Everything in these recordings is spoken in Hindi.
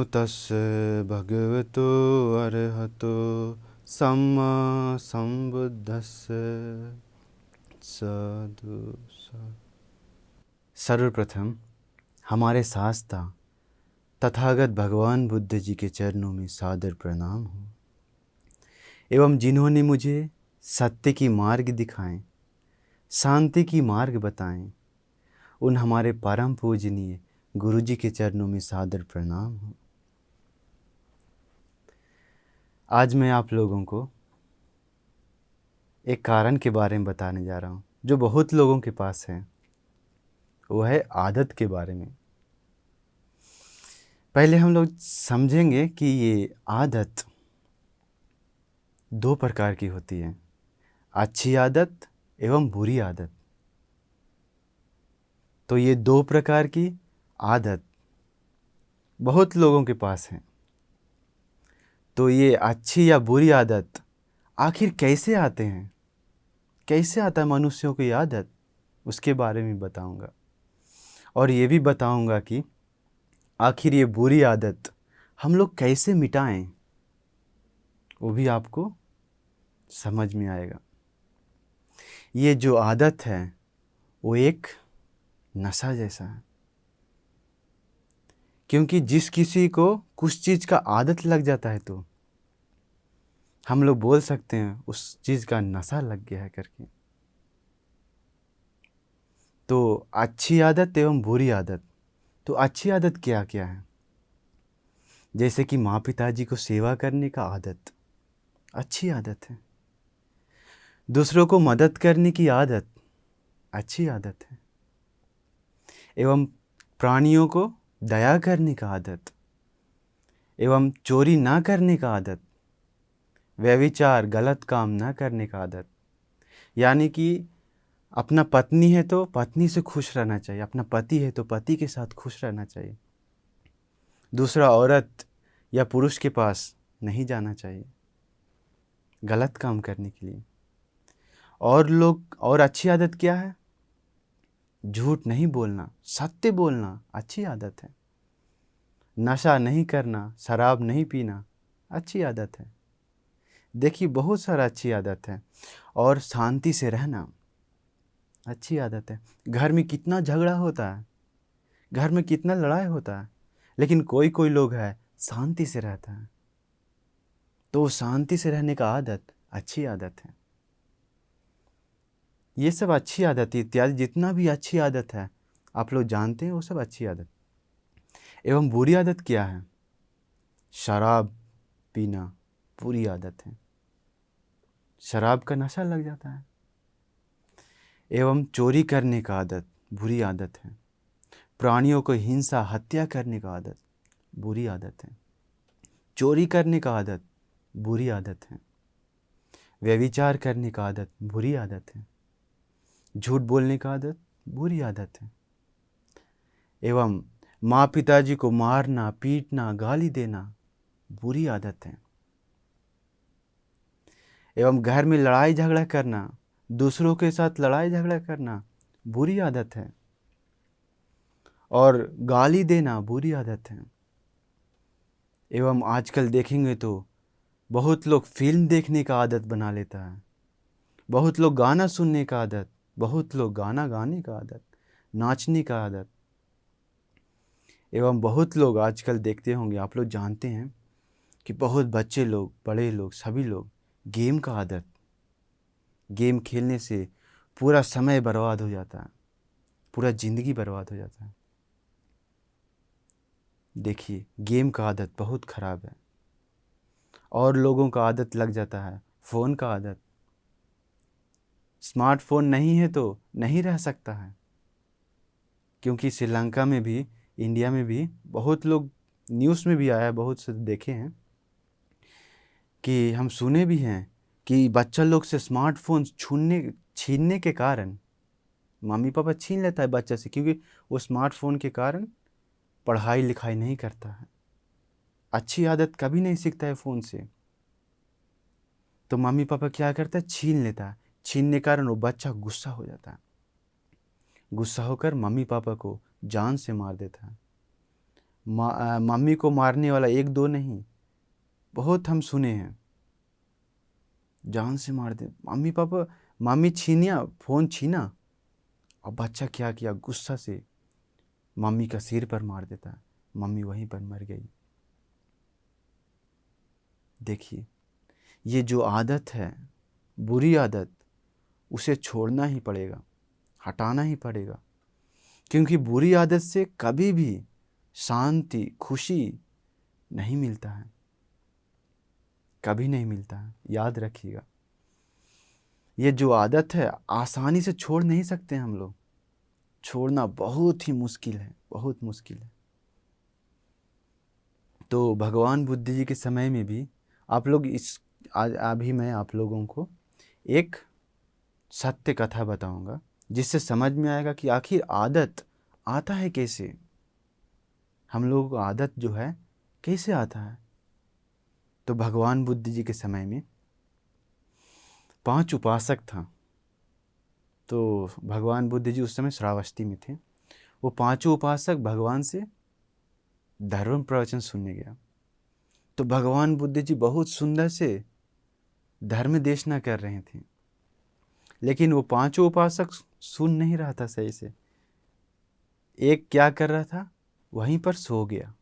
तस्य भगवतो अरहतो सम्मा संबुद्धस्य साधु साधु। सर्वप्रथम हमारे शास्त्रा तथागत भगवान बुद्ध जी के चरणों में सादर प्रणाम हो एवं जिन्होंने मुझे सत्य की मार्ग दिखाएं, शांति की मार्ग बताएं, उन हमारे परम पूजनीय गुरु जी के चरणों में सादर प्रणाम हो। आज मैं आप लोगों को एक कारण के बारे में बताने जा रहा हूँ जो बहुत लोगों के पास है, वो है आदत के बारे में। पहले हम लोग समझेंगे कि ये आदत दो प्रकार की होती है, अच्छी आदत एवं बुरी आदत। तो ये दो प्रकार की आदत बहुत लोगों के पास है। तो ये अच्छी या बुरी आदत आखिर कैसे आते हैं, कैसे आता है मनुष्यों की आदत, उसके बारे में बताऊंगा। और ये भी बताऊंगा कि आखिर ये बुरी आदत हम लोग कैसे मिटाएं, वो भी आपको समझ में आएगा। ये जो आदत है वो एक नशा जैसा है, क्योंकि जिस किसी को कुछ चीज़ का आदत लग जाता है तो हम लोग बोल सकते हैं उस चीज़ का नशा लग गया है करके। तो अच्छी आदत एवं बुरी आदत, तो अच्छी आदत क्या क्या है? जैसे कि माँ पिताजी को सेवा करने का आदत अच्छी आदत है। दूसरों को मदद करने की आदत अच्छी आदत है। एवं प्राणियों को दया करने का आदत, एवं चोरी ना करने का आदत, व्यभिचार गलत काम ना करने का आदत। यानी कि अपना पत्नी है तो पत्नी से खुश रहना चाहिए, अपना पति है तो पति के साथ खुश रहना चाहिए। दूसरा औरत या पुरुष के पास नहीं जाना चाहिए गलत काम करने के लिए। और अच्छी आदत क्या है? झूठ नहीं बोलना, सत्य बोलना अच्छी आदत है। नशा नहीं करना, शराब नहीं पीना अच्छी आदत है। देखिए बहुत सारा अच्छी आदत है। और शांति से रहना अच्छी आदत है। घर में कितना झगड़ा होता है, घर में कितना लड़ाई होता है, लेकिन कोई कोई लोग है शांति से रहता है। तो शांति से रहने का आदत अच्छी आदत है। ये सब अच्छी आदत इत्यादि जितना भी अच्छी आदत है आप लोग जानते हैं, वो सब अच्छी आदत। एवं बुरी आदत क्या है? शराब पीना बुरी आदत है, शराब का नशा लग जाता है। एवं चोरी करने का आदत बुरी आदत है। प्राणियों को हिंसा हत्या करने का आदत बुरी आदत है। चोरी करने का आदत बुरी आदत है। व्यभिचार करने का आदत बुरी आदत है। झूठ बोलने का आदत बुरी आदत है। एवं माँ पिताजी को मारना पीटना गाली देना बुरी आदत है। एवं घर में लड़ाई झगड़ा करना, दूसरों के साथ लड़ाई झगड़ा करना बुरी आदत है। और गाली देना बुरी आदत है। एवं आजकल देखेंगे तो बहुत लोग फिल्म देखने का आदत बना लेता है, बहुत लोग गाना सुनने का आदत, बहुत लोग गाना गाने का आदत, नाचने का आदत। एवं बहुत लोग आजकल देखते होंगे, आप लोग जानते हैं कि बहुत बच्चे लोग बड़े लोग सभी लोग गेम का आदत, गेम खेलने से पूरा समय बर्बाद हो जाता है, पूरा ज़िंदगी बर्बाद हो जाता है। देखिए गेम का आदत बहुत ख़राब है। और लोगों का आदत लग जाता है फ़ोन का आदत। स्मार्टफोन नहीं है तो नहीं रह सकता है, क्योंकि श्रीलंका में भी इंडिया में भी बहुत लोग, न्यूज़ में भी आया, बहुत से देखे हैं कि हम सुने भी हैं कि बच्चा लोग से स्मार्टफोन छीनने के कारण मम्मी पापा छीन लेता है बच्चा से, क्योंकि वो स्मार्टफोन के कारण पढ़ाई लिखाई नहीं करता है, अच्छी आदत कभी नहीं सीखता है फ़ोन से। तो मम्मी पापा क्या करता है, छीन लेता है। छीनने के कारण वो बच्चा गुस्सा हो जाता है, गुस्सा होकर मम्मी पापा को जान से मार देता है। मम्मी को मारने वाला एक दो नहीं, बहुत हम सुने हैं। जान से मार दे, मम्मी पापा, मम्मी छीनिया, फ़ोन छीना, और बच्चा क्या किया, गुस्सा से मम्मी का सिर पर मार देता है, मम्मी वहीं पर मर गई। देखिए, ये जो आदत है, बुरी आदत, उसे छोड़ना ही पड़ेगा, हटाना ही पड़ेगा, क्योंकि बुरी आदत से कभी भी शांति, खुशी नहीं मिलता है, कभी नहीं मिलता है, याद रखिएगा। ये जो आदत है आसानी से छोड़ नहीं सकते हम लोग, छोड़ना बहुत ही मुश्किल है, बहुत मुश्किल है। तो भगवान बुद्ध जी के समय में भी आप लोग अभी मैं आप लोगों को एक सत्य कथा बताऊंगा, जिससे समझ में आएगा कि आखिर आदत आता है कैसे, हम लोगों को आदत जो है कैसे आता है। तो भगवान बुद्ध जी के समय में 5 उपासक था। तो भगवान बुद्ध जी उस समय श्रावस्ती में थे। वो 5 उपासक भगवान से धर्म प्रवचन सुनने गया। तो भगवान बुद्ध जी बहुत सुंदर से धर्म देशना कर रहे थे, लेकिन वो 5 उपासक सुन नहीं रहा था सही से। एक क्या कर रहा था, वहीं पर सो गया।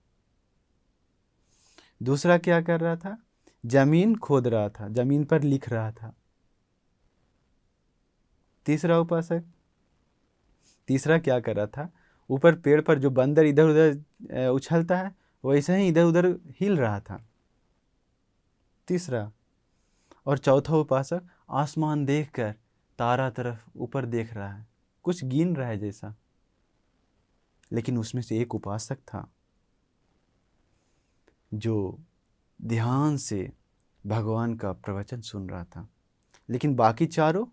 दूसरा क्या कर रहा था, जमीन खोद रहा था, जमीन पर लिख रहा था। तीसरा क्या कर रहा था, ऊपर पेड़ पर जो बंदर इधर उधर उछलता है, वैसे ही इधर उधर हिल रहा था। तीसरा और चौथा उपासक आसमान देखकर तारा तरफ ऊपर देख रहा है, कुछ गिन रहा है जैसा। लेकिन उसमें से एक उपासक था जो ध्यान से भगवान का प्रवचन सुन रहा था, लेकिन बाकी चारों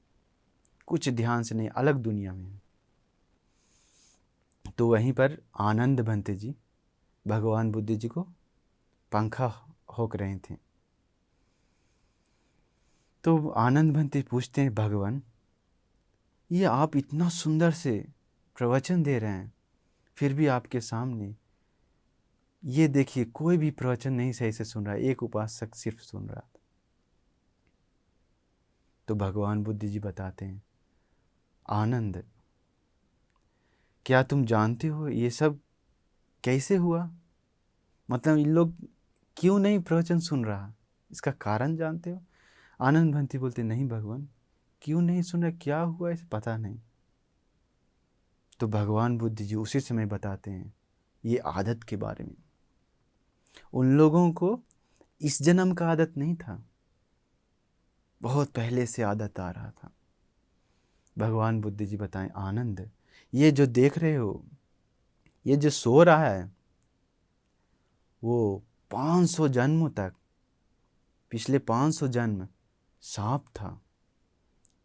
कुछ ध्यान से नहीं, अलग दुनिया में है। तो वहीं पर आनंद भंते जी भगवान बुद्ध जी को पंखा होक रहे थे। तो आनंद भंते पूछते हैं, भगवान ये आप इतना सुंदर से प्रवचन दे रहे हैं, फिर भी आपके सामने ये देखिए कोई भी प्रवचन नहीं सही से सुन रहा है, एक उपासक सिर्फ सुन रहा था। तो भगवान बुद्ध जी बताते हैं, आनंद क्या तुम जानते हो ये सब कैसे हुआ, मतलब इन लोग क्यों नहीं प्रवचन सुन रहा, इसका कारण जानते हो? आनंद भंती बोलते, नहीं भगवान, क्यों नहीं सुन रहा, क्या हुआ इसे पता नहीं। तो भगवान बुद्ध जी उसी समय बताते हैं ये आदत के बारे में। उन लोगों को इस जन्म का आदत नहीं था, बहुत पहले से आदत आ रहा था। भगवान बुद्ध जी बताएं, आनंद ये जो देख रहे हो, ये जो सो रहा है, वो 500 जन्मों तक, पिछले 500 जन्म सांप था,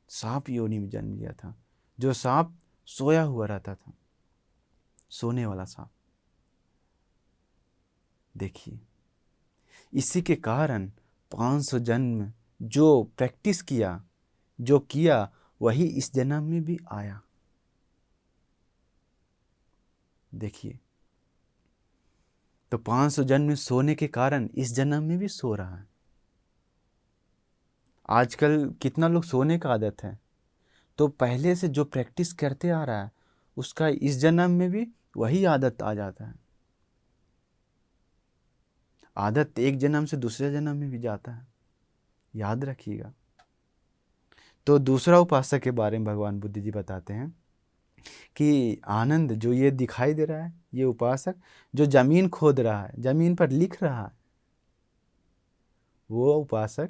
सांप योनि में जन्म लिया था। जो सांप सोया हुआ रहता था, सोने वाला सांप। देखिए, इसी के कारण 500 जन्म जो प्रैक्टिस किया, जो किया, वही इस जन्म में भी आया। देखिए, तो 500 जन्म में सोने के कारण इस जन्म में भी सो रहा है। आजकल कितना लोग सोने का आदत है, तो पहले से जो प्रैक्टिस करते आ रहा है उसका इस जन्म में भी वही आदत आ जाता है। आदत एक जन्म से दूसरे जन्म में भी जाता है, याद रखिएगा। तो दूसरा उपासक के बारे में भगवान बुद्ध जी बताते हैं कि आनंद जो ये दिखाई दे रहा है, ये उपासक जो जमीन खोद रहा है, जमीन पर लिख रहा है, वो उपासक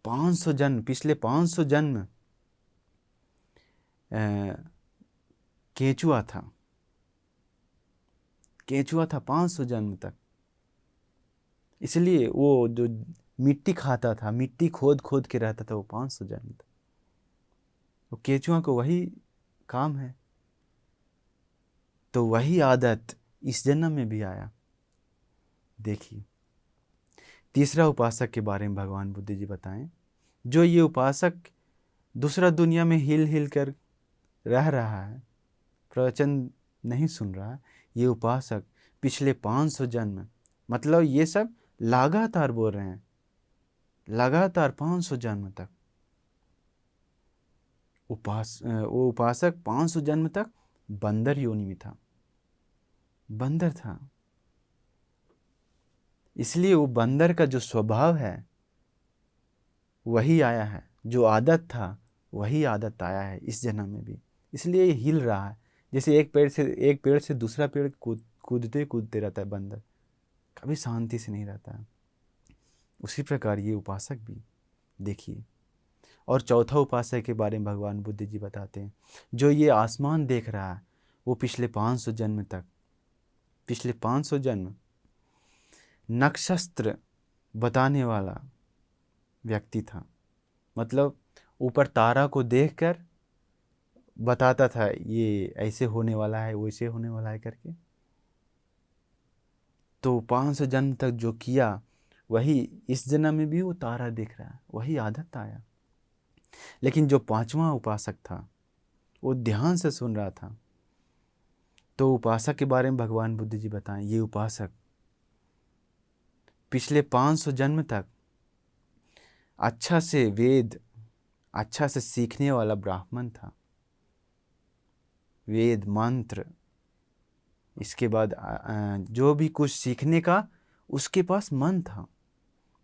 500 जन्म, पिछले 500 जन्म केंचुआ था, केंचुआ था 500 जन्म तक। इसलिए वो जो मिट्टी खाता था, मिट्टी खोद खोद के रहता था, वो 500 जन्म तक। तो केंचुआ को वही काम है, तो वही आदत इस जन्म में भी आया। देखिए, तीसरा उपासक के बारे में भगवान बुद्ध जी बताएं, जो ये उपासक दूसरा दुनिया में हिल हिल कर रह रहा है, प्रवचन नहीं सुन रहा, ये उपासक पिछले 500 जन्म, मतलब ये सब लगातार बोल रहे हैं, लगातार 500 जन्म तक वो उपासक 500 जन्म तक बंदर योनि में था, बंदर था। इसलिए वो बंदर का जो स्वभाव है वही आया है, जो आदत था वही आदत आया है इस जन्म में भी। इसलिए ये हिल रहा है, जैसे एक पेड़ से दूसरा पेड़ कूदते कूदते रहता है बंदर, कभी शांति से नहीं रहता है। उसी प्रकार ये उपासक भी देखिए। और चौथा उपासक के बारे में भगवान बुद्ध जी बताते हैं, जो ये आसमान देख रहा है वो पिछले 500 जन्म तक, पिछले 500 जन्म नक्षत्र बताने वाला व्यक्ति था। मतलब ऊपर तारा को देखकर बताता था ये ऐसे होने वाला है, वैसे होने वाला है करके। तो 500 जन्म तक जो किया वही इस जन्म में भी वो तारा देख रहा है, वही आदत आया। लेकिन जो पांचवा उपासक था वो ध्यान से सुन रहा था। तो उपासक के बारे में भगवान बुद्ध जी बताएं, ये उपासक पिछले 500 जन्म तक अच्छा से वेद अच्छा से सीखने वाला ब्राह्मण था, वेद मंत्र, इसके बाद जो भी कुछ सीखने का उसके पास मन था।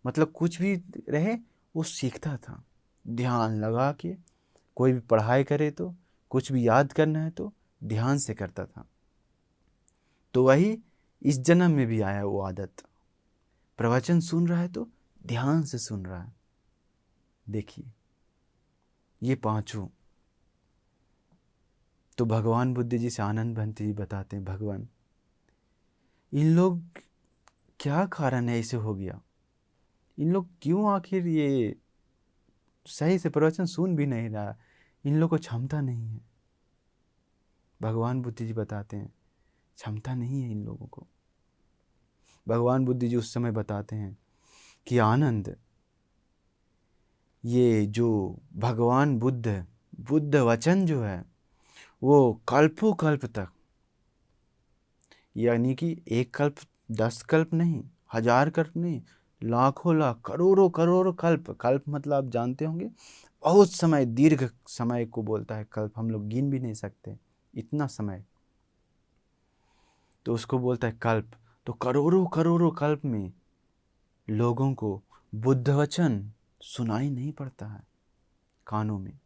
मतलब कुछ भी रहे वो सीखता था, ध्यान लगा के। कोई भी पढ़ाई करे तो, कुछ भी याद करना है तो ध्यान से करता था। तो वही इस जन्म में भी आया वो आदत, प्रवचन सुन रहा है तो ध्यान से सुन रहा है। देखिए ये पांचों। तो भगवान बुद्ध जी से आनंद भंते जी बताते हैं, भगवान इन लोग क्या कारण है ऐसे हो गया, इन लोग क्यों आखिर ये सही से प्रवचन सुन भी नहीं रहा, इन लोग को क्षमता नहीं है। भगवान बुद्ध जी बताते हैं क्षमता नहीं है इन लोगों को। भगवान बुद्ध जी उस समय बताते हैं कि आनंद, ये जो भगवान बुद्ध वचन जो है वो कल्पों कल्प तक, यानी कि एक कल्प 10 कल्प नहीं, 1000 कल्प नहीं, लाखों लाख करोड़ों करोड़ों कल्प। कल्प मतलब आप जानते होंगे बहुत समय, दीर्घ समय को बोलता है कल्प, हम लोग गिन भी नहीं सकते इतना समय, तो उसको बोलता है कल्प। तो करोड़ों करोड़ों कल्प में लोगों को बुद्ध वचन सुनाई नहीं पड़ता है कानों में।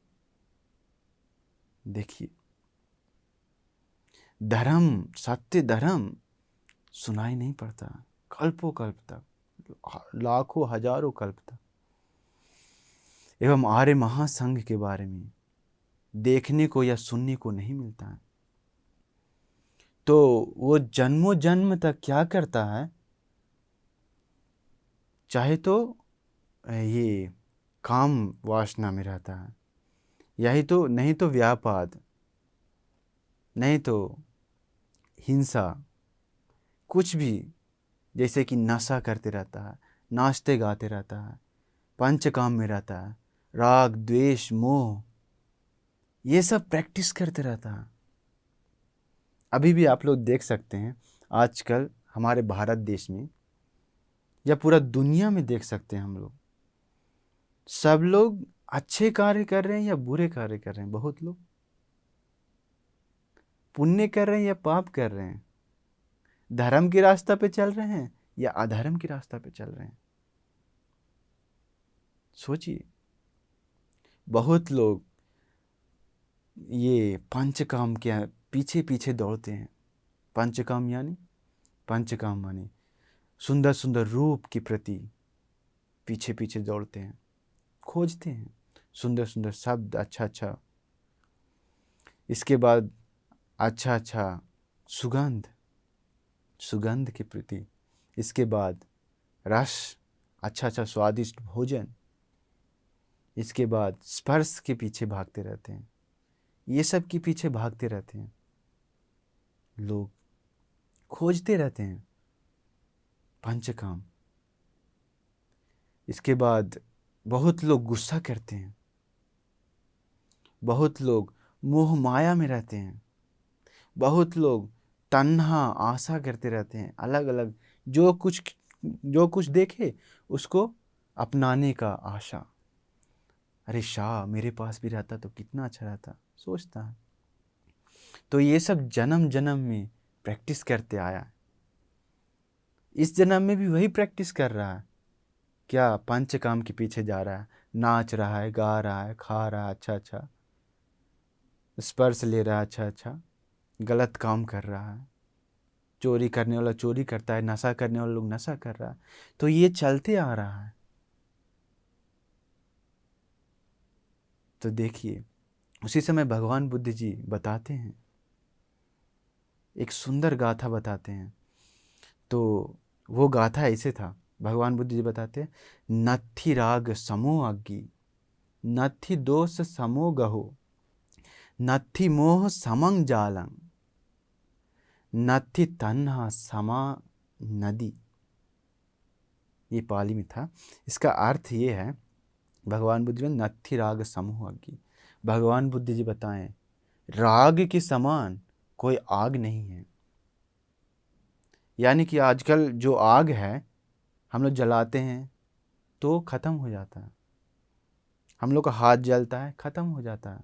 देखिए धर्म, सत्य धर्म सुनाई नहीं पड़ता कल्पों कल्प तक, लाखों हजारों कल्प तक। एवं आर्य महासंघ के बारे में देखने को या सुनने को नहीं मिलता है। तो वो जन्मों जन्म तक क्या करता है, चाहे तो ये काम वासना में रहता है, यही तो नहीं तो व्यापाद, नहीं तो हिंसा, कुछ भी, जैसे कि नशा करते रहता है, नाचते गाते रहता है, पंचकाम में रहता है, राग द्वेष मोह ये सब प्रैक्टिस करते रहता है। अभी भी आप लोग देख सकते हैं आजकल हमारे भारत देश में या पूरा दुनिया में देख सकते हैं हम लोग, सब लोग अच्छे कार्य कर रहे हैं या बुरे कार्य कर रहे हैं। बहुत लोग पुण्य कर रहे हैं या पाप कर रहे हैं, धर्म के रास्ता पे चल रहे हैं या अधर्म के रास्ता पे चल रहे हैं। सोचिए, बहुत लोग ये पंचकाम के पीछे पीछे दौड़ते हैं। पंचकाम मानी सुंदर सुंदर रूप के प्रति पीछे पीछे दौड़ते हैं, खोजते हैं सुंदर सुंदर शब्द, अच्छा अच्छा, इसके बाद अच्छा अच्छा सुगंध के प्रति, इसके बाद रस, अच्छा अच्छा स्वादिष्ट भोजन, इसके बाद स्पर्श के पीछे भागते रहते हैं। ये सब के पीछे भागते रहते हैं, लोग खोजते रहते हैं पंचकाम। इसके बाद बहुत लोग गुस्सा करते हैं, बहुत लोग मोह माया में रहते हैं, बहुत लोग तन्हा आशा करते रहते हैं, अलग अलग जो कुछ देखे उसको अपनाने का आशा। अरे शाह मेरे पास भी रहता तो कितना अच्छा रहता, सोचता है। तो ये सब जन्म जन्म में प्रैक्टिस करते आया है। इस जन्म में भी वही प्रैक्टिस कर रहा है। क्या पंच काम के पीछे जा रहा है, नाच रहा है, गा रहा है, खा रहा है अच्छा अच्छा, स्पर्श ले रहा है अच्छा अच्छा, गलत काम कर रहा है, चोरी करने वाला चोरी करता है, नशा करने वाला लोग नशा कर रहा है। तो ये चलते आ रहा है। तो देखिए उसी समय भगवान बुद्ध जी बताते हैं, एक सुंदर गाथा बताते हैं। तो वो गाथा ऐसे था, भगवान बुद्ध जी बताते हैं, नत्थि राग समो अग्गी, नत्थि दोष समो गहो, नत्थि मोह समंग जालंग, नत्थि तन्हा समा नदी। ये पाली में था। इसका अर्थ ये है, भगवान बुद्ध जी ने नत्थि राग समूह अग्नि, भगवान बुद्ध जी बताएं राग के समान कोई आग नहीं है। यानी कि आजकल जो आग है हम लोग जलाते हैं तो ख़त्म हो जाता है, हम लोग का हाथ जलता है ख़त्म हो जाता है,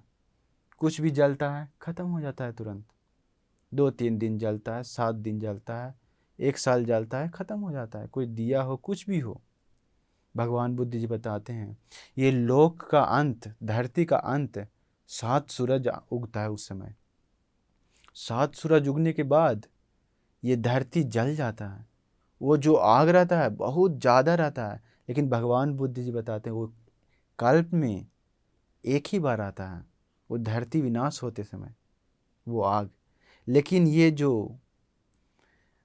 कुछ भी जलता है ख़त्म हो जाता है तुरंत। 2-3 दिन जलता है, 7 दिन जलता है, 1 साल जलता है, ख़त्म हो जाता है। कोई दिया हो कुछ भी हो। भगवान बुद्ध जी बताते हैं ये लोक का अंत, धरती का अंत, 7 सूरज उगता है उस समय। 7 सूरज उगने के बाद ये धरती जल जाता है। वो जो आग रहता है बहुत ज़्यादा रहता है, लेकिन भगवान बुद्ध जी बताते हैं वो कल्प में एक ही बार आता है, वो धरती विनाश होते समय वो आग। लेकिन ये जो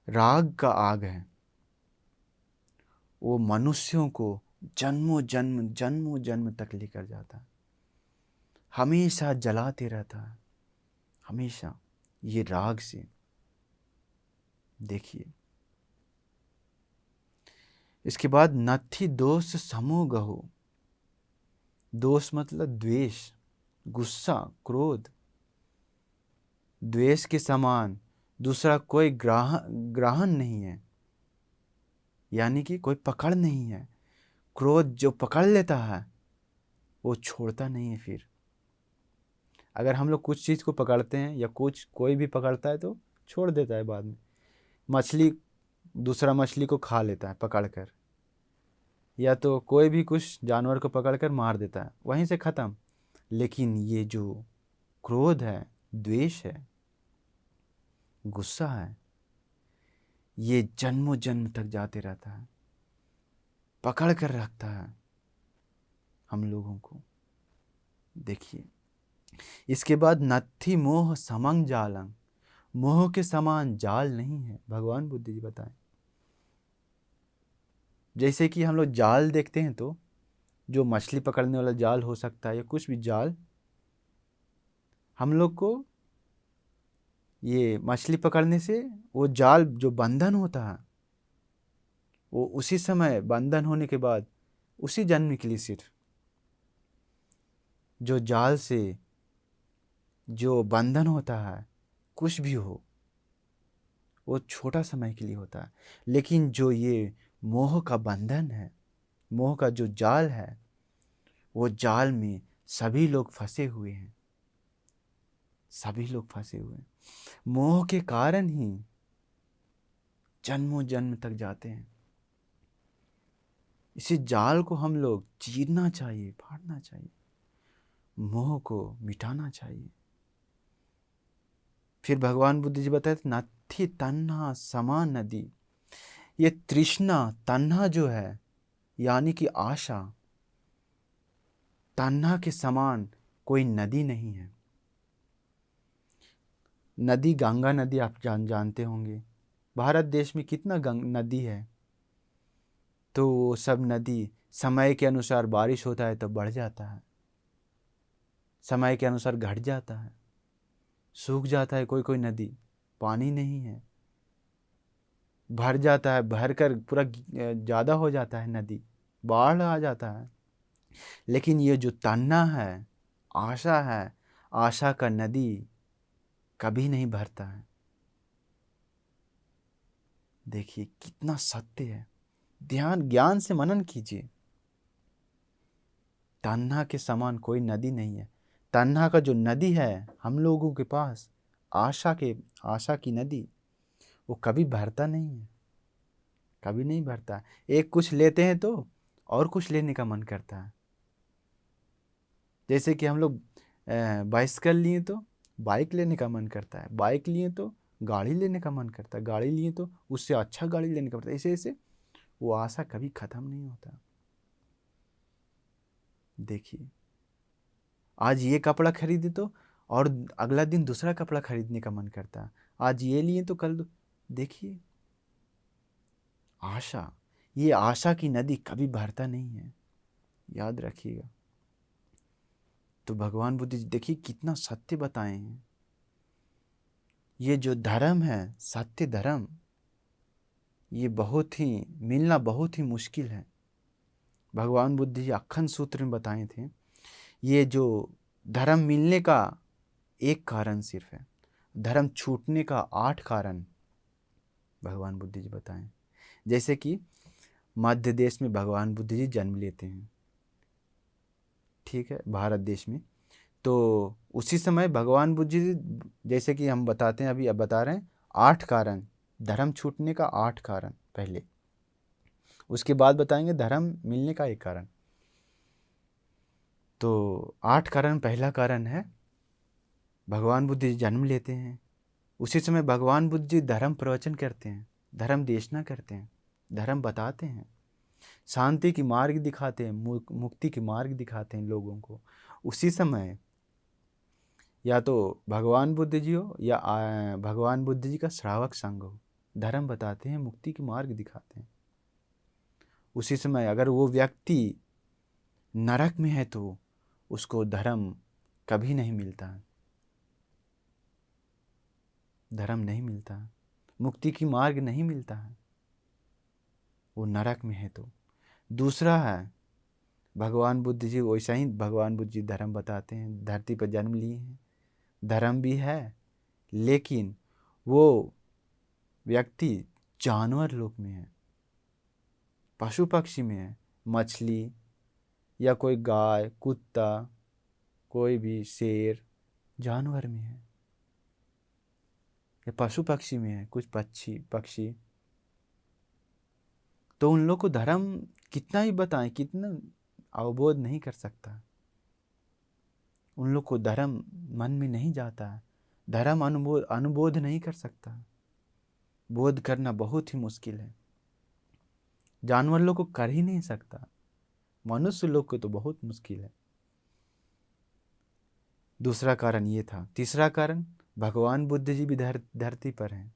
राग का आग है वो मनुष्यों को जन्मों जन्म तक लेकर जाता है, हमेशा जलाते रहता है, हमेशा ये राग से। देखिए इसके बाद नत्थि दोष समो गहो, दोष मतलब द्वेष, गुस्सा, क्रोध, द्वेष के समान दूसरा कोई ग्रहण नहीं है, यानी कि कोई पकड़ नहीं है। क्रोध जो पकड़ लेता है वो छोड़ता नहीं है। फिर अगर हम लोग कुछ चीज़ को पकड़ते हैं या कोई भी पकड़ता है तो छोड़ देता है बाद में। मछली दूसरा मछली को खा लेता है पकड़ कर, या तो कोई भी कुछ जानवर को पकड़ कर मार देता है, वहीं से ख़त्म। लेकिन ये जो क्रोध है, द्वेष है, गुस्सा है, ये जन्मों जन्म तक जाते रहता है, पकड़ कर रखता है हम लोगों को। देखिए इसके बाद नत्थि मोह समंग जालंग, मोह के समान जाल नहीं है, भगवान बुद्ध जी बताएं। जैसे कि हम लोग जाल देखते हैं तो जो मछली पकड़ने वाला जाल हो सकता है या कुछ भी जाल, हम लोग को ये मछली पकड़ने से वो जाल जो बंधन होता है वो उसी समय बंधन होने के बाद उसी जन्म के लिए, सिर्फ जो जाल से जो बंधन होता है कुछ भी हो वो छोटा समय के लिए होता है। लेकिन जो ये मोह का बंधन है, मोह का जो जाल है, वो जाल में सभी लोग फंसे हुए हैं, सभी लोग फंसे हुए हैं। मोह के कारण ही जन्मों जन्म तक जाते हैं। इसी जाल को हम लोग चीरना चाहिए, फाड़ना चाहिए, मोह को मिटाना चाहिए। फिर भगवान बुद्ध जी बताते नत्थि तन्हा समा नदी, ये तृष्णा तन्हा जो है यानी कि आशा, तन्हा के समान कोई नदी नहीं है। नदी गंगा नदी आप जानते होंगे, भारत देश में कितना नदी है। तो वो सब नदी समय के अनुसार बारिश होता है तो बढ़ जाता है, समय के अनुसार घट जाता है, सूख जाता है। कोई कोई नदी पानी नहीं है, भर जाता है, भर कर पूरा ज़्यादा हो जाता है नदी, बाढ़ आ जाता है। लेकिन ये जो तन्ना है, आशा है, आशा का नदी कभी नहीं भरता है, देखिए कितना सत्य है। ध्यान ज्ञान से मनन कीजिए। तन्हा के समान कोई नदी नहीं है। तन्हा का जो नदी है हम लोगों के पास, आशा की नदी, वो कभी भरता नहीं है, कभी नहीं भरता। एक कुछ लेते हैं तो और कुछ लेने का मन करता है। जैसे कि हम लोग बाइसिकल लिए तो बाइक लेने का मन करता है, बाइक लिए तो गाड़ी लेने का मन करता है, गाड़ी लिए तो उससे अच्छा गाड़ी लेने का पड़ता है। ऐसे ऐसे वो आशा कभी ख़त्म नहीं होता। देखिए आज ये कपड़ा खरीदे तो और अगला दिन दूसरा कपड़ा खरीदने का मन करता है। आज ये लिए तो कल देखिए आशा, ये आशा की नदी कभी भरता नहीं है, याद रखिएगा। तो भगवान बुद्ध जी देखिए कितना सत्य बताए हैं। ये जो धर्म है, सत्य धर्म, ये बहुत ही मिलना बहुत ही मुश्किल है। भगवान बुद्ध जी अखंड सूत्र में बताए थे, ये जो धर्म मिलने का एक कारण सिर्फ है, धर्म छूटने का 8 कारण भगवान बुद्ध जी बताएं। जैसे कि मध्य देश में भगवान बुद्ध जी जन्म लेते हैं, ठीक है, भारत देश में। तो उसी समय भगवान बुद्ध जी, जैसे कि हम बताते हैं अभी, अब बता रहे हैं 8 कारण, धर्म छूटने का 8 कारण पहले, उसके बाद बताएंगे धर्म मिलने का एक कारण। तो 8 कारण, पहला कारण है भगवान बुद्ध जी जन्म लेते हैं। उसी समय भगवान बुद्ध जी धर्म प्रवचन करते हैं, धर्म देशना करते हैं, धर्म बताते हैं, शांति की मार्ग दिखाते हैं, मुक्ति की मार्ग दिखाते हैं लोगों को। उसी समय या तो भगवान बुद्ध जी हो या भगवान बुद्ध जी का श्रावक संघ हो, धर्म बताते हैं, मुक्ति की मार्ग दिखाते हैं। उसी समय अगर वो व्यक्ति नरक में है तो उसको धर्म कभी नहीं मिलता है, धर्म नहीं मिलता है, मुक्ति की मार्ग नहीं मिलता है, वो नरक में है तो। दूसरा है भगवान बुद्ध जी, वैसा ही भगवान बुद्ध जी धर्म बताते हैं, धरती पर जन्म लिए हैं, धर्म भी है, लेकिन वो व्यक्ति जानवर लोक में है, पशु पक्षी में है, मछली या कोई गाय कुत्ता, कोई भी शेर, जानवर में है या पशु पक्षी में है, कुछ पक्षी। तो उन लोग को धर्म कितना ही बताएं, कितना अवबोध नहीं कर सकता, उन लोग को धर्म मन में नहीं जाता है, धर्म अनुबोध नहीं कर सकता, बोध करना बहुत ही मुश्किल है। जानवर लोग को कर ही नहीं सकता, मनुष्य लोग को तो बहुत मुश्किल है। दूसरा कारण ये था। तीसरा कारण, भगवान बुद्ध जी भी धरती पर हैं,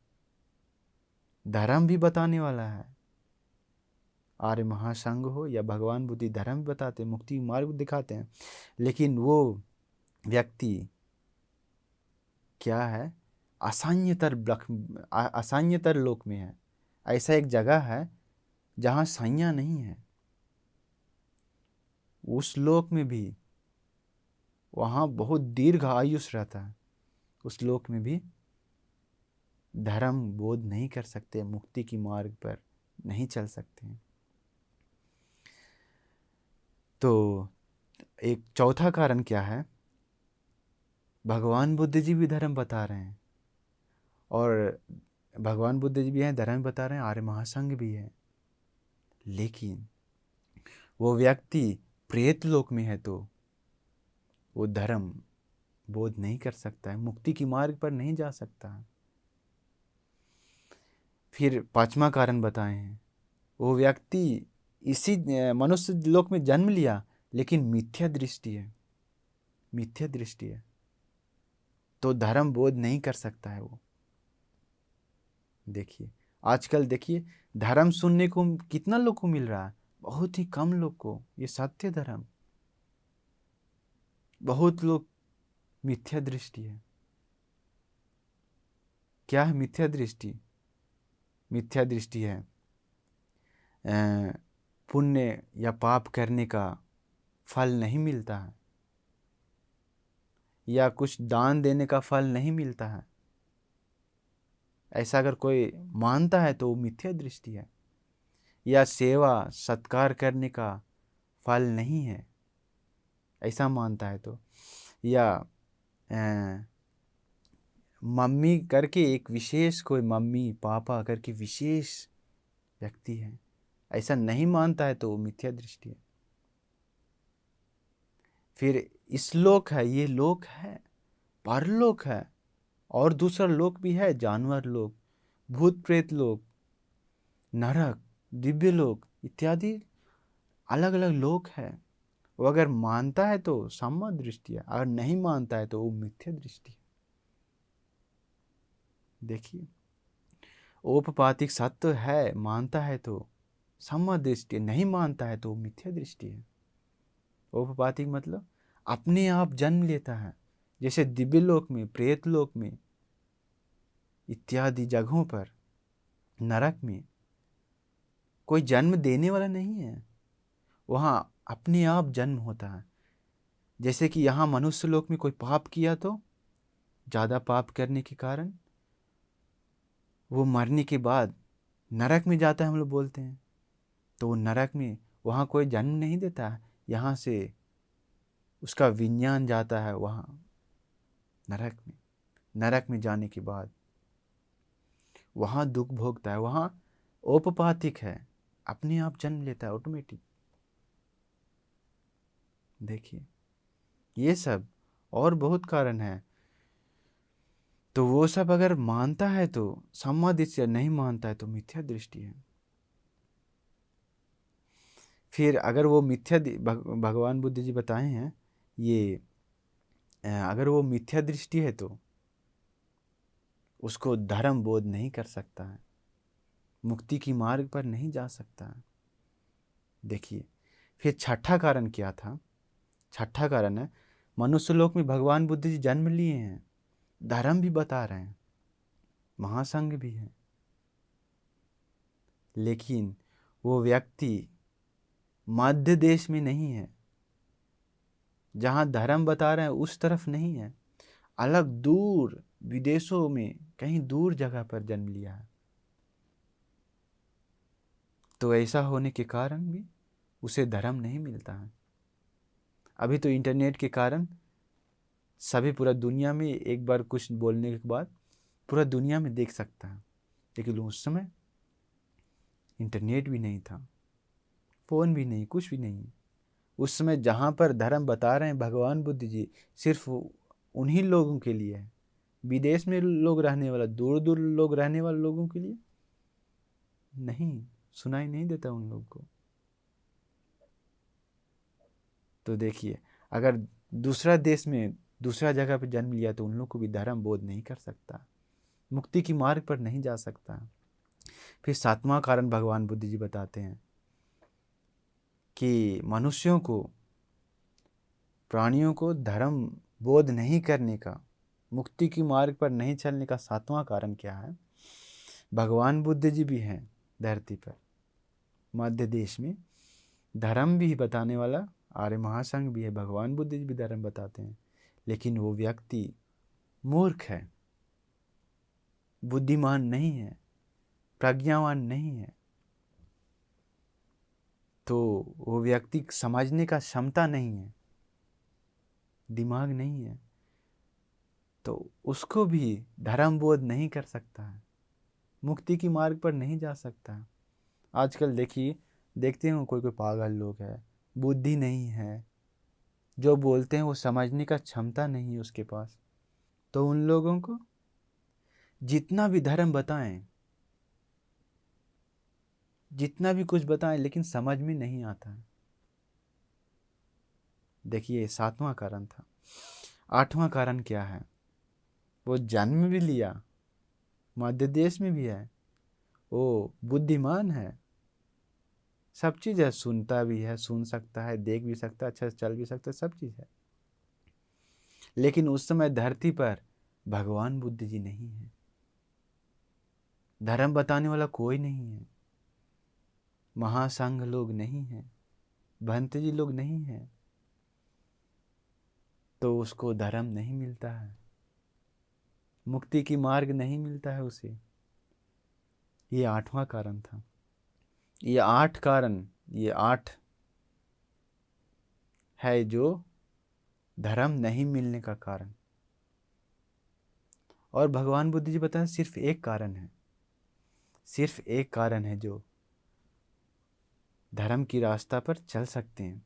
धर्म भी बताने वाला है। आर्य महासंघ हो या भगवान बुद्ध धर्म भी बताते हैं, मुक्ति मार्ग दिखाते हैं, लेकिन वो व्यक्ति क्या है, असान्यतर लोक में है। ऐसा एक जगह है जहाँ संज्ञा नहीं है, उस लोक में भी वहाँ बहुत दीर्घ आयुष रहता है, उस लोक में भी धर्म बोध नहीं कर सकते, मुक्ति की मार्ग पर नहीं चल सकते हैं। तो एक चौथा कारण क्या है, भगवान बुद्ध जी भी धर्म बता रहे हैं, और भगवान बुद्ध जी भी हैं, धर्म बता रहे हैं, आर्य महासंघ भी है, लेकिन वो व्यक्ति प्रेत लोक में है तो वो धर्म बोध नहीं कर सकता है, मुक्ति की मार्ग पर नहीं जा सकता है। फिर पांचवा कारण बताए हैं, वो व्यक्ति इसी मनुष्य लोक में जन्म लिया, लेकिन मिथ्या दृष्टि है, मिथ्या दृष्टि है, तो धर्म बोध नहीं कर सकता है वो। देखिए आजकल देखिए धर्म सुनने को कितना लोग को मिल रहा है, बहुत ही कम लोग को ये सत्य धर्म, बहुत लोग मिथ्या दृष्टि है। क्या है मिथ्या दृष्टि? मिथ्या दृष्टि है पुण्य या पाप करने का फल नहीं मिलता है, या कुछ दान देने का फल नहीं मिलता है, ऐसा अगर कोई मानता है तो वो मिथ्या दृष्टि है। या सेवा सत्कार करने का फल नहीं है, ऐसा मानता है तो। या मम्मी करके एक विशेष, कोई मम्मी पापा करके विशेष व्यक्ति है, ऐसा नहीं मानता है तो वो मिथ्या दृष्टि है। फिर इस लोक है, ये लोक है, परलोक है, और दूसरा लोक भी है, जानवर लोक, भूत प्रेत लोक, नरक, दिव्य लोक इत्यादि अलग अलग लोक है। वो अगर मानता है तो सम्मत दृष्टि है, अगर नहीं मानता है तो वो मिथ्या दृष्टि है। देखिए, औपपातिक सत्य है, मानता है तो सम्मत दृष्टि है, नहीं मानता है तो मिथ्या दृष्टि है। औपपातिक मतलब अपने आप जन्म लेता है, जैसे दिव्य लोक में, प्रेत लोक में इत्यादि जगहों पर, नरक में कोई जन्म देने वाला नहीं है, वहाँ अपने आप जन्म होता है। जैसे कि यहाँ मनुष्य लोक में कोई पाप किया तो ज़्यादा पाप करने के कारण वो मरने के बाद नरक में जाता है, हम लोग बोलते हैं। तो वो नरक में वहाँ कोई जन्म नहीं देता है, यहाँ से उसका विज्ञान जाता है वहाँ नरक में। नरक में जाने के बाद वहाँ दुख भोगता है, वहाँ औपपातिक है, अपने आप जन्म लेता है ऑटोमेटिक। देखिए, ये सब और बहुत कारण है। तो वो सब अगर मानता है तो सम्मा दृष्टि, नहीं मानता है तो मिथ्या दृष्टि है। फिर अगर वो भगवान बुद्ध जी बताए हैं ये, अगर वो मिथ्या दृष्टि है तो उसको धर्म बोध नहीं कर सकता है, मुक्ति की मार्ग पर नहीं जा सकता है। देखिए, फिर छठा कारण क्या था? छठा कारण है, मनुष्य लोक में भगवान बुद्ध जी जन्म लिए हैं, धर्म भी बता रहे हैं, महासंघ भी है, लेकिन वो व्यक्ति मध्य देश में नहीं है, जहाँ धर्म बता रहे हैं उस तरफ नहीं है, अलग दूर विदेशों में कहीं दूर जगह पर जन्म लिया है। तो ऐसा होने के कारण भी उसे धर्म नहीं मिलता है। अभी तो इंटरनेट के कारण सभी पूरा दुनिया में एक बार कुछ बोलने के बाद पूरा दुनिया में देख सकता है, लेकिन उस समय इंटरनेट भी नहीं था, फ़ोन भी नहीं, कुछ भी नहीं। उस समय जहाँ पर धर्म बता रहे हैं भगवान बुद्ध जी, सिर्फ उन्हीं लोगों के लिए है, विदेश में लोग रहने वाला, दूर दूर लोग रहने वाले लोगों के लिए नहीं, सुनाई नहीं देता उन लोगों को। तो देखिए, अगर दूसरा देश में दूसरा जगह पर जन्म लिया तो उन लोग को भी धर्म बोध नहीं कर सकता, मुक्ति की मार्ग पर नहीं जा सकता। फिर सातवां कारण भगवान बुद्ध जी बताते हैं कि मनुष्यों को, प्राणियों को धर्म बोध नहीं करने का, मुक्ति की मार्ग पर नहीं चलने का सातवां कारण क्या है? भगवान बुद्ध जी भी हैं धरती पर, मध्य देश में धर्म भी बताने वाला आर्य महासंघ भी है, भगवान बुद्ध जी भी धर्म बताते हैं, लेकिन वो व्यक्ति मूर्ख है, बुद्धिमान नहीं है, प्रज्ञावान नहीं है। तो वो व्यक्ति समझने का क्षमता नहीं है, दिमाग नहीं है, तो उसको भी धर्म बोध नहीं कर सकता है, मुक्ति की मार्ग पर नहीं जा सकता है। आजकल देखिए, देखते हो कोई कोई पागल लोग है, बुद्धि नहीं है, जो बोलते हैं वो समझने का क्षमता नहीं है उसके पास। तो उन लोगों को जितना भी धर्म बताएं, जितना भी कुछ बताएं, लेकिन समझ में नहीं आता है। देखिए, सातवां कारण था। आठवां कारण क्या है? वो जन्म भी लिया, मध्य देश में भी है, वो बुद्धिमान है, सब चीज़ है, सुनता भी है, सुन सकता है, देख भी सकता है, अच्छा से चल भी सकता है, सब चीज़ है, लेकिन उस समय धरती पर भगवान बुद्ध जी नहीं है, धर्म बताने वाला कोई नहीं है, महासंघ लोग नहीं है, भंत जी लोग नहीं है, तो उसको धर्म नहीं मिलता है, मुक्ति की मार्ग नहीं मिलता है उसे। ये 8वां कारण था। ये 8 कारण, ये 8 है जो धर्म नहीं मिलने का कारण। और भगवान बुद्ध जी बताएं सिर्फ एक कारण है, सिर्फ एक कारण है जो धर्म की रास्ता पर चल सकते हैं।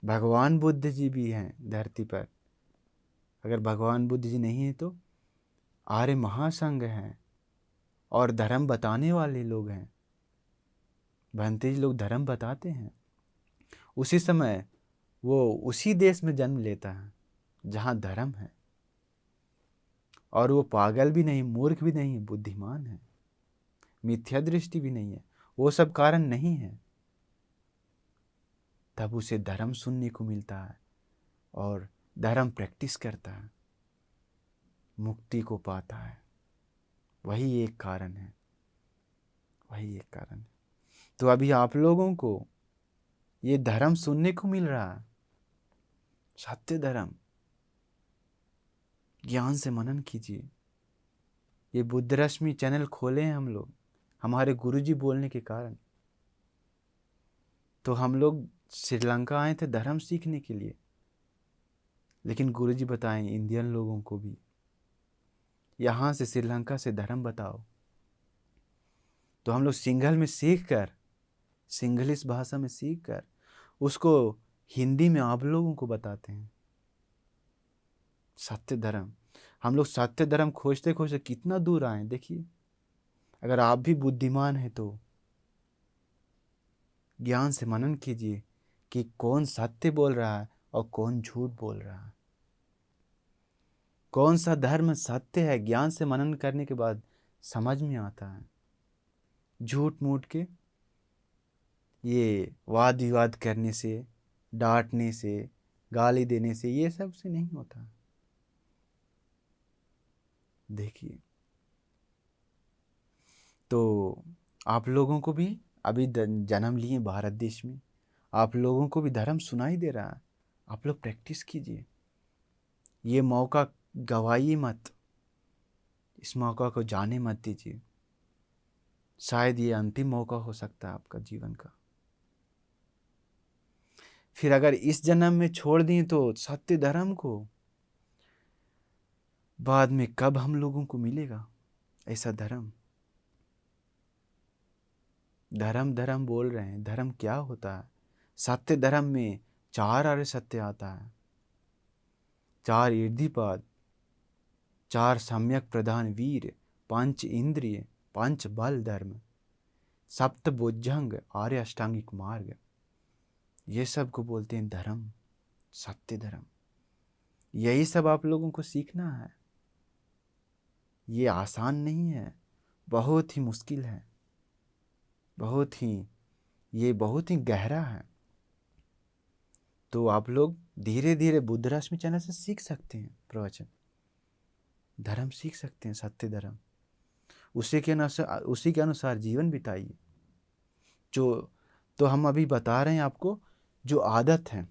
भगवान बुद्ध जी भी हैं धरती पर। अगर भगवान बुद्ध जी नहीं है तो आर्य महासंघ हैं और धर्म बताने वाले लोग हैं। भंते जी लोग धर्म बताते हैं। उसी समय वो उसी देश में जन्म लेता है जहाँ धर्म है। और वो पागल भी नहीं, मूर्ख भी नहीं, बुद्धिमान है, मिथ्या दृष्टि भी नहीं है, वो सब कारण नहीं है। तब उसे धर्म सुनने को मिलता है और धर्म प्रैक्टिस करता है, मुक्ति को पाता है। वही एक कारण है, वही एक कारण है। तो अभी आप लोगों को ये धर्म सुनने को मिल रहा है, सत्य धर्म। ज्ञान से मनन कीजिए। ये बुद्ध रश्मि चैनल खोले हैं हम लोग हमारे गुरुजी बोलने के कारण। तो हम लोग श्रीलंका आए थे धर्म सीखने के लिए, लेकिन गुरुजी बताएं इंडियन लोगों को भी यहाँ से श्रीलंका से धर्म बताओ। तो हम लोग सिंघल में सीख कर, सिंघलिश भाषा में सीख कर उसको हिंदी में आप लोगों को बताते हैं सत्य धर्म। हम लोग सत्य धर्म खोजते खोजते कितना दूर आए देखिए। अगर आप भी बुद्धिमान हैं तो ज्ञान से मनन कीजिए कि कौन सत्य बोल रहा है और कौन झूठ बोल रहा है, कौन सा धर्म सत्य है। ज्ञान से मनन करने के बाद समझ में आता है। झूठ मूठ के ये वाद विवाद करने से, डांटने से, गाली देने से, ये सब से नहीं होता। देखिए, तो आप लोगों को भी अभी जन्म लिए भारत देश में, आप लोगों को भी धर्म सुनाई दे रहा है। आप लोग प्रैक्टिस कीजिए। ये मौका गवाइए मत, इस मौका को जाने मत दीजिए। शायद ये अंतिम मौका हो सकता है आपका जीवन का। फिर अगर इस जन्म में छोड़ दिए तो सत्य धर्म को बाद में कब हम लोगों को मिलेगा ऐसा धर्म। धर्म धर्म बोल रहे हैं, धर्म क्या होता है? सत्य धर्म में 4 आर्य सत्य आता है, 4 इर्धिपाद, 4 सम्यक प्रधान वीर, 5 इंद्रिय, 5 बल धर्म, 7 भुजंग, आर्य अष्टांगिक मार्ग। ये सब को बोलते हैं धर्म, सत्य धर्म। यही सब आप लोगों को सीखना है। ये आसान नहीं है, बहुत ही मुश्किल है, ये बहुत ही गहरा है। तो आप लोग धीरे धीरे बुद्ध रश्मि चैनल से सीख सकते हैं प्रवचन, धर्म सीख सकते हैं, सत्य धर्म। उसी के अनुसार जीवन बिताइए। जो तो हम अभी बता रहे हैं आपको, जो आदत है,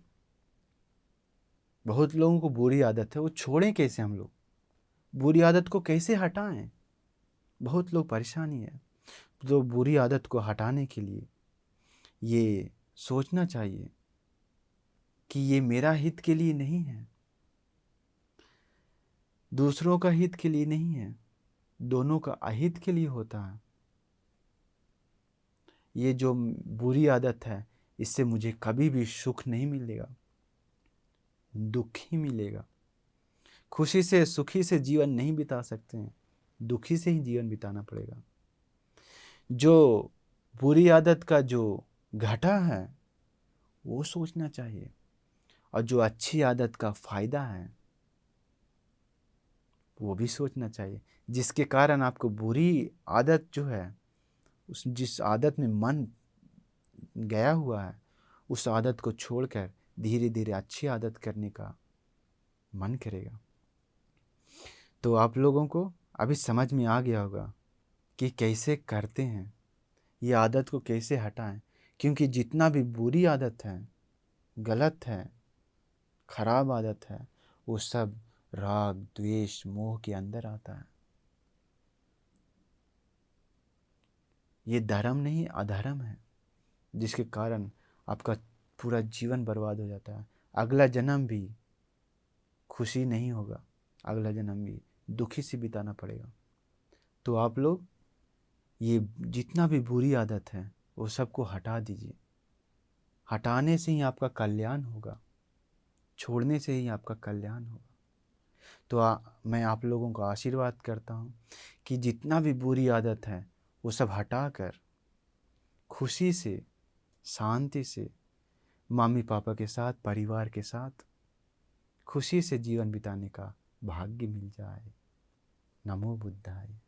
बहुत लोगों को बुरी आदत है, वो छोड़ें कैसे हम लोग, बुरी आदत को कैसे हटाएं। बहुत लोग परेशानी है। तो बुरी आदत को हटाने के लिए ये सोचना चाहिए कि ये मेरा हित के लिए नहीं है, दूसरों का हित के लिए नहीं है, दोनों का अहित के लिए होता है। ये जो बुरी आदत है, इससे मुझे कभी भी सुख नहीं मिलेगा, दुख ही मिलेगा। खुशी से, सुखी से जीवन नहीं बिता सकते हैं, दुखी से ही जीवन बिताना पड़ेगा। जो बुरी आदत का जो घाटा है वो सोचना चाहिए, और जो अच्छी आदत का फायदा है वो भी सोचना चाहिए। जिसके कारण आपको बुरी आदत जो है, उस जिस आदत में मन गया हुआ है, उस आदत को छोड़कर धीरे धीरे अच्छी आदत करने का मन करेगा। तो आप लोगों को अभी समझ में आ गया होगा कि कैसे करते हैं, ये आदत को कैसे हटाएं। क्योंकि जितना भी बुरी आदत है, गलत है, खराब आदत है, वो सब राग द्वेष मोह के अंदर आता है। ये धर्म नहीं अधर्म है, जिसके कारण आपका पूरा जीवन बर्बाद हो जाता है। अगला जन्म भी खुशी नहीं होगा, अगला जन्म भी दुखी से बिताना पड़ेगा। तो आप लोग ये जितना भी बुरी आदत है वो सबको हटा दीजिए। हटाने से ही आपका कल्याण होगा, छोड़ने से ही आपका कल्याण होगा। तो मैं आप लोगों का आशीर्वाद करता हूँ कि जितना भी बुरी आदत है वो सब हटाकर खुशी से, शांति से, मम्मी पापा के साथ, परिवार के साथ खुशी से जीवन बिताने का भाग्य मिल जाए। नमो बुद्धाय।